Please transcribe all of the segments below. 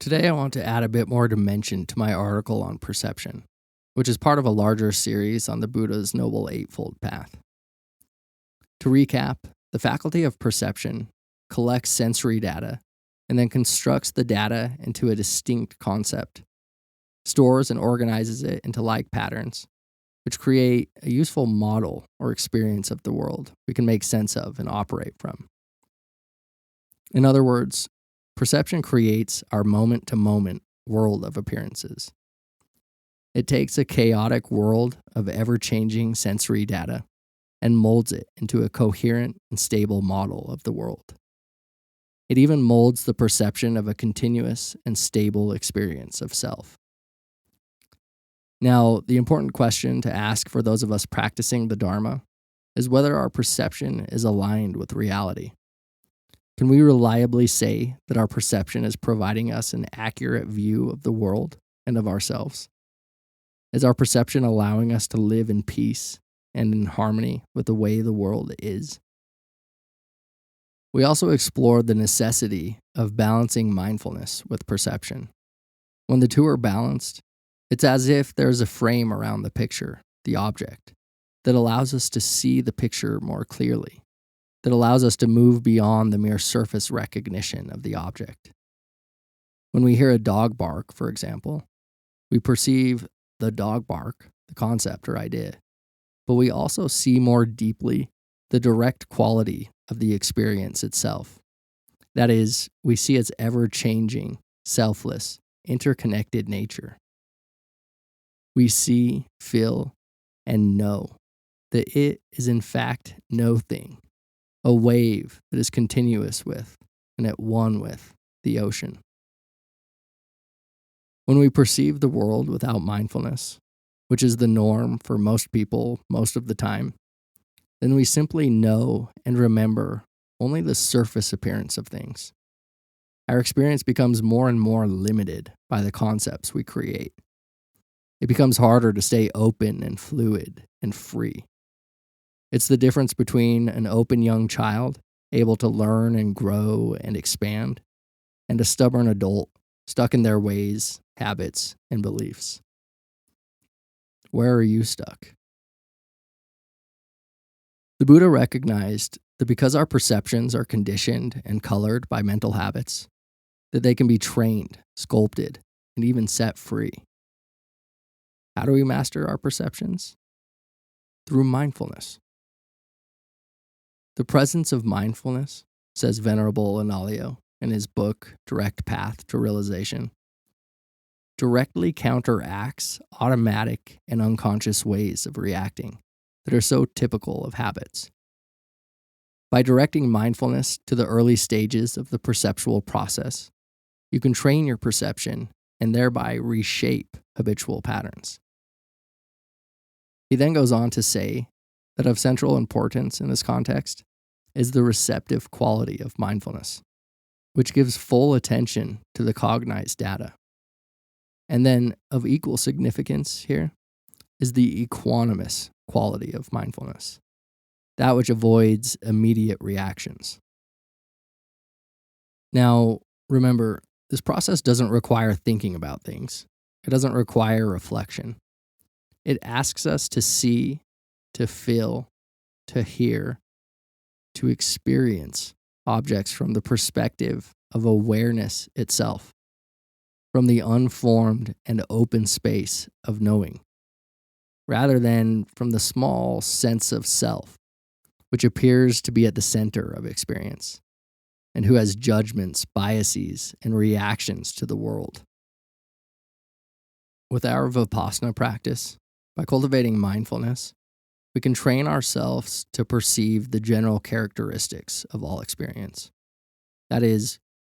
Today, I want to add a bit more dimension to my article on perception, which is part of a larger series on the Buddha's Noble Eightfold Path. To recap, the faculty of perception collects sensory data and then constructs the data into a distinct concept, stores and organizes it into like patterns, which create a useful model or experience of the world we can make sense of and operate from. In other words, perception creates our moment-to-moment world of appearances. It takes a chaotic world of ever-changing sensory data and molds it into a coherent and stable model of the world. It even molds the perception of a continuous and stable experience of self. Now, the important question to ask for those of us practicing the Dharma is whether our perception is aligned with reality. Can we reliably say that our perception is providing us an accurate view of the world and of ourselves? Is our perception allowing us to live in peace and in harmony with the way the world is? We also explored the necessity of balancing mindfulness with perception. When the two are balanced, it's as if there's a frame around the picture, the object, that allows us to see the picture more clearly, that allows us to move beyond the mere surface recognition of the object. When we hear a dog bark, for example, we perceive the dog bark, the concept or idea, but we also see more deeply the direct quality of the experience itself. That is, we see its ever-changing, selfless, interconnected nature. We see, feel, and know that it is in fact no thing, a wave that is continuous with and at one with the ocean. When we perceive the world without mindfulness, which is the norm for most people most of the time, then we simply know and remember only the surface appearance of things. Our experience becomes more and more limited by the concepts we create. It becomes harder to stay open and fluid and free. It's the difference between an open young child able to learn and grow and expand, and a stubborn adult stuck in their ways, habits, and beliefs. Where are you stuck? The Buddha recognized that because our perceptions are conditioned and colored by mental habits, that they can be trained, sculpted, and even set free. How do we master our perceptions? Through mindfulness. The presence of mindfulness, says Venerable Analayo in his book, Direct Path to Realization, directly counteracts automatic and unconscious ways of reacting that are so typical of habits. By directing mindfulness to the early stages of the perceptual process, you can train your perception and thereby reshape habitual patterns. He then goes on to say that of central importance in this context is the receptive quality of mindfulness, which gives full attention to the cognized data. And then of equal significance here is the equanimous quality of mindfulness, that which avoids immediate reactions. Now, remember, this process doesn't require thinking about things. It doesn't require reflection. It asks us to see, to feel, to hear, to experience objects from the perspective of awareness itself, from the unformed and open space of knowing, rather than from the small sense of self, which appears to be at the center of experience, and who has judgments, biases, and reactions to the world. With our Vipassana practice, by cultivating mindfulness, we can train ourselves to perceive the general characteristics of all experience. That is,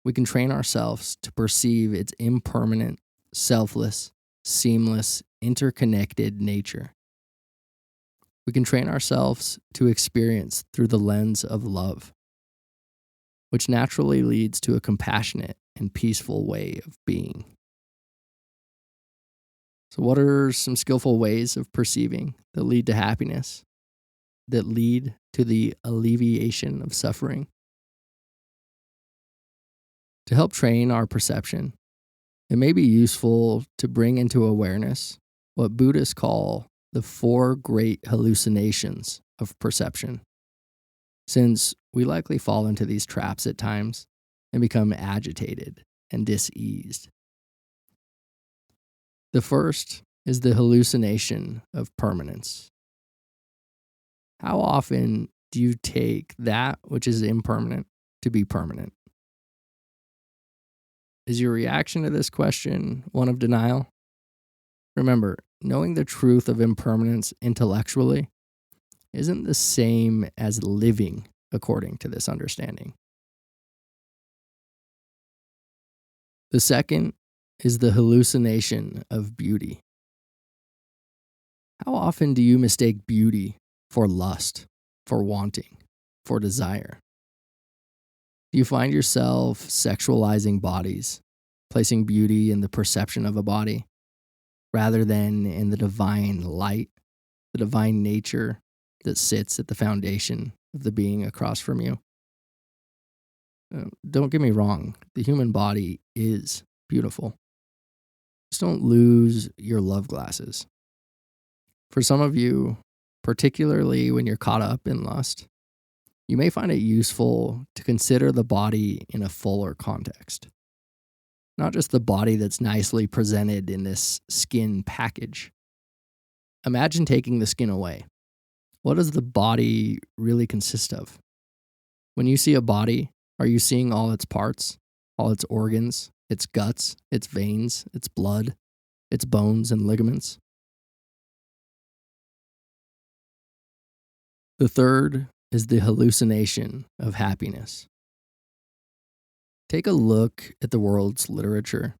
we can train ourselves to perceive its impermanent, selfless, seamless, interconnected nature. We can train ourselves to experience through the lens of love, which naturally leads to a compassionate and peaceful way of being. So what are some skillful ways of perceiving that lead to happiness, that lead to the alleviation of suffering? To help train our perception, it may be useful to bring into awareness what Buddhists call the four great hallucinations of perception, since we likely fall into these traps at times and become agitated and diseased. The first is the hallucination of permanence. How often do you take that which is impermanent to be permanent? Is your reaction to this question one of denial? Remember, knowing the truth of impermanence intellectually isn't the same as living according to this understanding. The second is the hallucination of beauty. How often do you mistake beauty for lust, for wanting, for desire? Do you find yourself sexualizing bodies, placing beauty in the perception of a body, rather than in the divine light, the divine nature that sits at the foundation of the being across from you? Don't get me wrong, the human body is beautiful. Just don't lose your love glasses. For some of you, particularly when you're caught up in lust, you may find it useful to consider the body in a fuller context. Not just the body that's nicely presented in this skin package. Imagine taking the skin away. What does the body really consist of? When you see a body, are you seeing all its parts, all its organs, its guts, its veins, its blood, its bones and ligaments? The third is the hallucination of happiness. Take a look at the world's literature.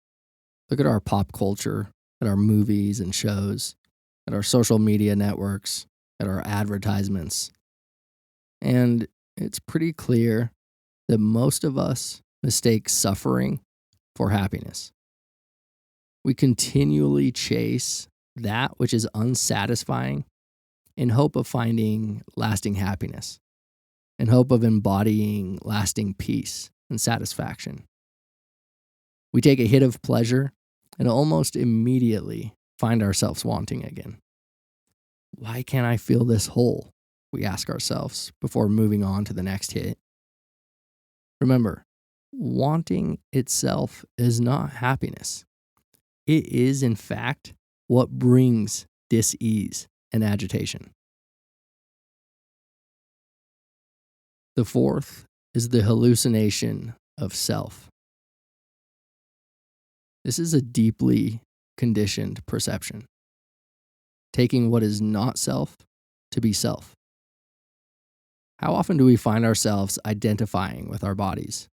Look at our pop culture, at our movies and shows, at our social media networks, at our advertisements. And it's pretty clear that most of us mistake suffering for happiness. We continually chase that which is unsatisfying in hope of finding lasting happiness, in hope of embodying lasting peace and satisfaction. We take a hit of pleasure and almost immediately find ourselves wanting again. Why can't I feel this whole? We ask ourselves before moving on to the next hit. Remember, wanting itself is not happiness. It is, in fact, what brings dis-ease and agitation. The fourth is the hallucination of self. This is a deeply conditioned perception, taking what is not self to be self. How often do we find ourselves identifying with our bodies,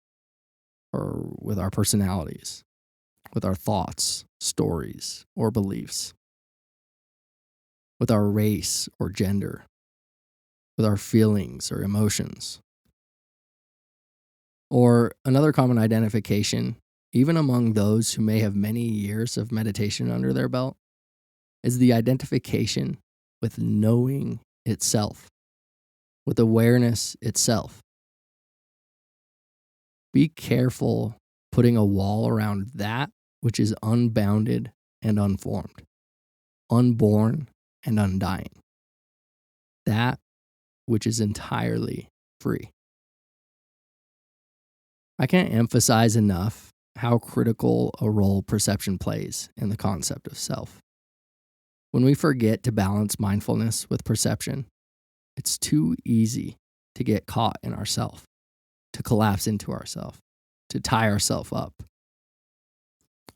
or with our personalities, with our thoughts, stories, or beliefs, with our race or gender, with our feelings or emotions? Or another common identification, even among those who may have many years of meditation under their belt, is the identification with knowing itself, with awareness itself. Be careful putting a wall around that which is unbounded and unformed, unborn and undying, that which is entirely free. I can't emphasize enough how critical a role perception plays in the concept of self. When we forget to balance mindfulness with perception, it's too easy to get caught in ourself, to collapse into ourself, to tie ourselves up.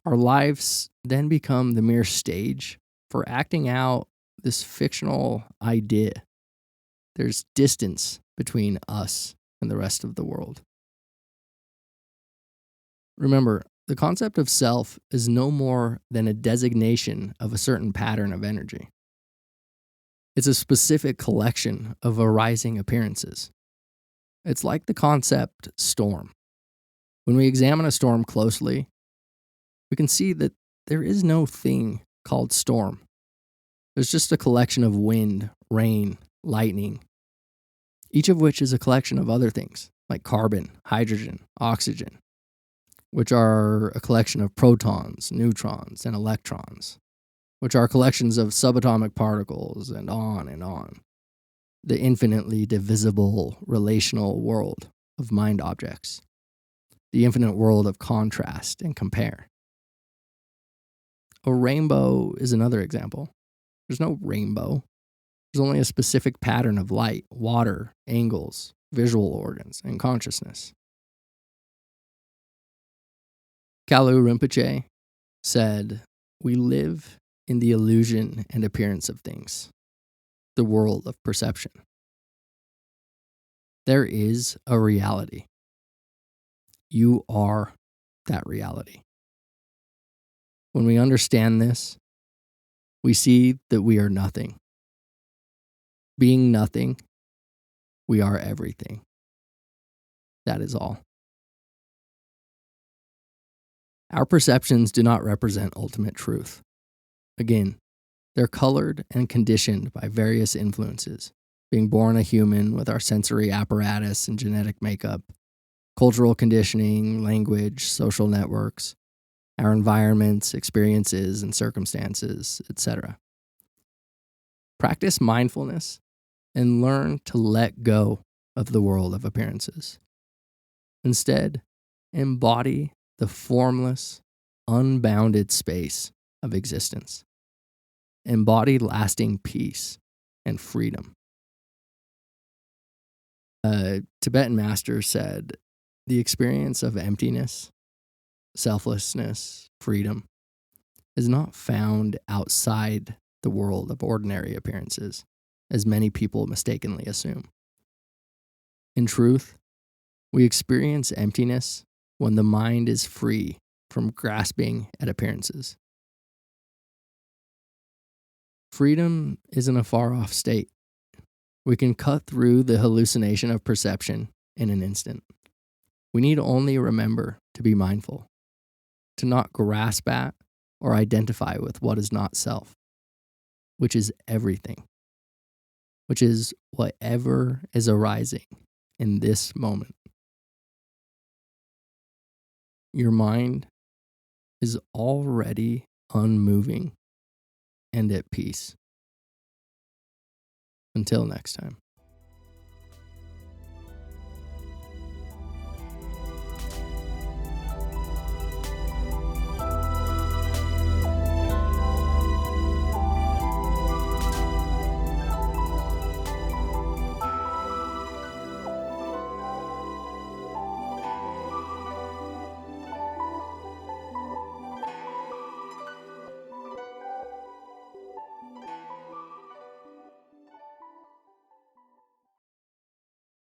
Our lives then become the mere stage for acting out this fictional idea. There's distance between us and the rest of the world. Remember, the concept of self is no more than a designation of a certain pattern of energy. It's a specific collection of arising appearances. It's like the concept storm. When we examine a storm closely, we can see that there is no thing called storm. There's just a collection of wind, rain, lightning, each of which is a collection of other things like carbon, hydrogen, oxygen. which are a collection of protons, neutrons, and electrons, which are collections of subatomic particles, and on and on. The infinitely divisible relational world of mind objects, the infinite world of contrast and compare. A rainbow is another example. There's no rainbow. There's only a specific pattern of light, water, angles, visual organs, and consciousness. Kalu Rinpoche said, "We live in the illusion and appearance of things, the world of perception. There is a reality. You are that reality. When we understand this, we see that we are nothing. Being nothing, we are everything. That is all." Our perceptions do not represent ultimate truth. Again, they're colored and conditioned by various influences, being born a human with our sensory apparatus and genetic makeup, cultural conditioning, language, social networks, our environments, experiences, and circumstances, etc. Practice mindfulness and learn to let go of the world of appearances. Instead, embody the formless, unbounded space of existence. Embody lasting peace and freedom. A Tibetan master said, "The experience of emptiness, selflessness, freedom is not found outside the world of ordinary appearances, as many people mistakenly assume. In truth, we experience emptiness when the mind is free from grasping at appearances. Freedom isn't a far-off state. We can cut through the hallucination of perception in an instant. We need only remember to be mindful, to not grasp at or identify with what is not self, which is everything, which is whatever is arising in this moment. Your mind is already unmoving and at peace." Until next time.